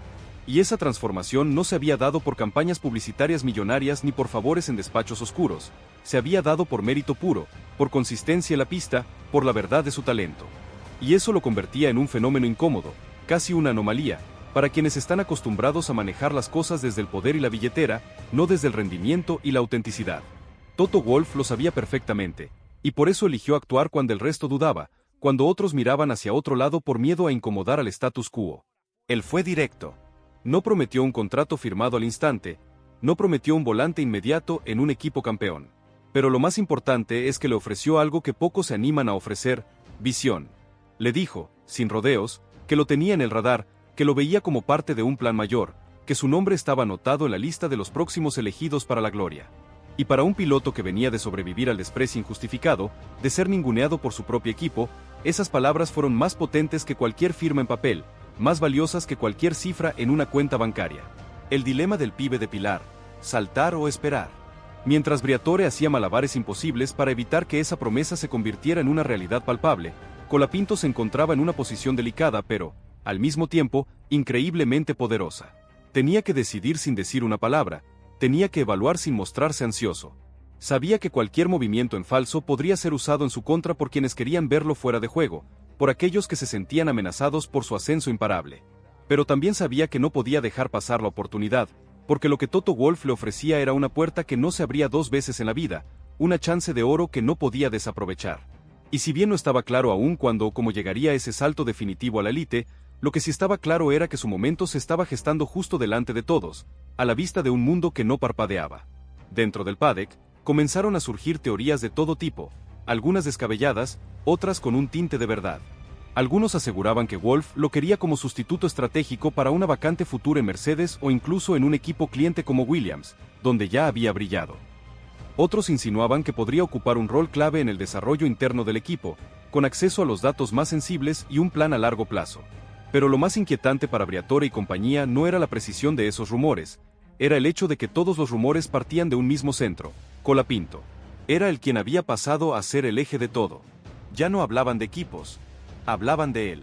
Y esa transformación no se había dado por campañas publicitarias millonarias ni por favores en despachos oscuros, se había dado por mérito puro, por consistencia en la pista, por la verdad de su talento. Y eso lo convertía en un fenómeno incómodo, casi una anomalía, para quienes están acostumbrados a manejar las cosas desde el poder y la billetera, no desde el rendimiento y la autenticidad. Toto Wolff lo sabía perfectamente, y por eso eligió actuar cuando el resto dudaba, cuando otros miraban hacia otro lado por miedo a incomodar al status quo. Él fue directo. No prometió un contrato firmado al instante, no prometió un volante inmediato en un equipo campeón. Pero lo más importante es que le ofreció algo que pocos se animan a ofrecer: visión. Le dijo, sin rodeos, que lo tenía en el radar, que lo veía como parte de un plan mayor, que su nombre estaba anotado en la lista de los próximos elegidos para la gloria. Y para un piloto que venía de sobrevivir al desprecio injustificado, de ser ninguneado por su propio equipo, esas palabras fueron más potentes que cualquier firma en papel, más valiosas que cualquier cifra en una cuenta bancaria. El dilema del pibe de Pilar: saltar o esperar. Mientras Briatore hacía malabares imposibles para evitar que esa promesa se convirtiera en una realidad palpable, Colapinto se encontraba en una posición delicada pero, al mismo tiempo, increíblemente poderosa. Tenía que decidir sin decir una palabra, tenía que evaluar sin mostrarse ansioso. Sabía que cualquier movimiento en falso podría ser usado en su contra por quienes querían verlo fuera de juego, por aquellos que se sentían amenazados por su ascenso imparable. Pero también sabía que no podía dejar pasar la oportunidad, porque lo que Toto Wolff le ofrecía era una puerta que no se abría dos veces en la vida, una chance de oro que no podía desaprovechar. Y si bien no estaba claro aún cuándo o cómo llegaría ese salto definitivo a la élite, lo que sí estaba claro era que su momento se estaba gestando justo delante de todos, a la vista de un mundo que no parpadeaba. Dentro del paddock, comenzaron a surgir teorías de todo tipo, algunas descabelladas, otras con un tinte de verdad. Algunos aseguraban que Wolff lo quería como sustituto estratégico para una vacante futura en Mercedes o incluso en un equipo cliente como Williams, donde ya había brillado. Otros insinuaban que podría ocupar un rol clave en el desarrollo interno del equipo, con acceso a los datos más sensibles y un plan a largo plazo. Pero lo más inquietante para Briatore y compañía no era la precisión de esos rumores, era el hecho de que todos los rumores partían de un mismo centro: Colapinto. Era el quien había pasado a ser el eje de todo. Ya no hablaban de equipos, hablaban de él.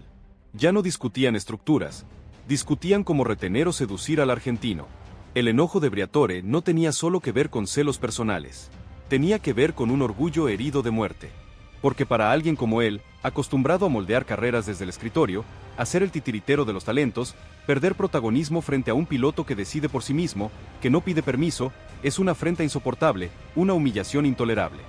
Ya no discutían estructuras, discutían cómo retener o seducir al argentino. El enojo de Briatore no tenía solo que ver con celos personales, tenía que ver con un orgullo herido de muerte. porque para alguien como él, acostumbrado a moldear carreras desde el escritorio, a ser el titiritero de los talentos, perder protagonismo frente a un piloto que decide por sí mismo, que no pide permiso, es una afrenta insoportable, una humillación intolerable.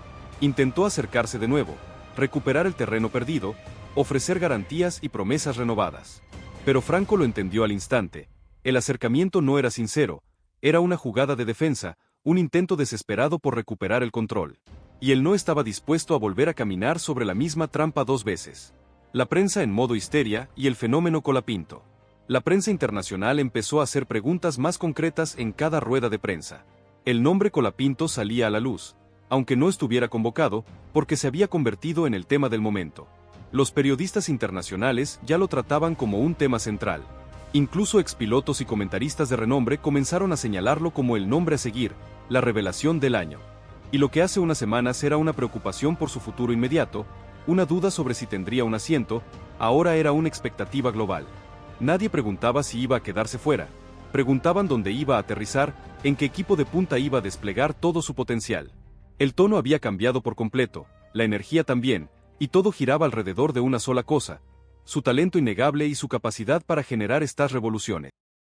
Intentó acercarse de nuevo, recuperar el terreno perdido, ofrecer garantías y promesas renovadas. Pero Franco lo entendió al instante. El acercamiento no era sincero, era una jugada de defensa, un intento desesperado por recuperar el control. Y él no estaba dispuesto a volver a caminar sobre la misma trampa 2 veces. La prensa en modo histeria y el fenómeno Colapinto. La prensa internacional empezó a hacer preguntas más concretas en cada rueda de prensa. El nombre Colapinto salía a la luz, aunque no estuviera convocado, porque se había convertido en el tema del momento. Los periodistas internacionales ya lo trataban como un tema central. Incluso expilotos y comentaristas de renombre comenzaron a señalarlo como el nombre a seguir, la revelación del año. Y lo que hace unas semanas era una preocupación por su futuro inmediato, una duda sobre si tendría un asiento, ahora era una expectativa global. Nadie preguntaba si iba a quedarse fuera, preguntaban dónde iba a aterrizar, en qué equipo de punta iba a desplegar todo su potencial. El tono había cambiado por completo, la energía también, y todo giraba alrededor de una sola cosa: su talento innegable y su capacidad para generar estas revoluciones.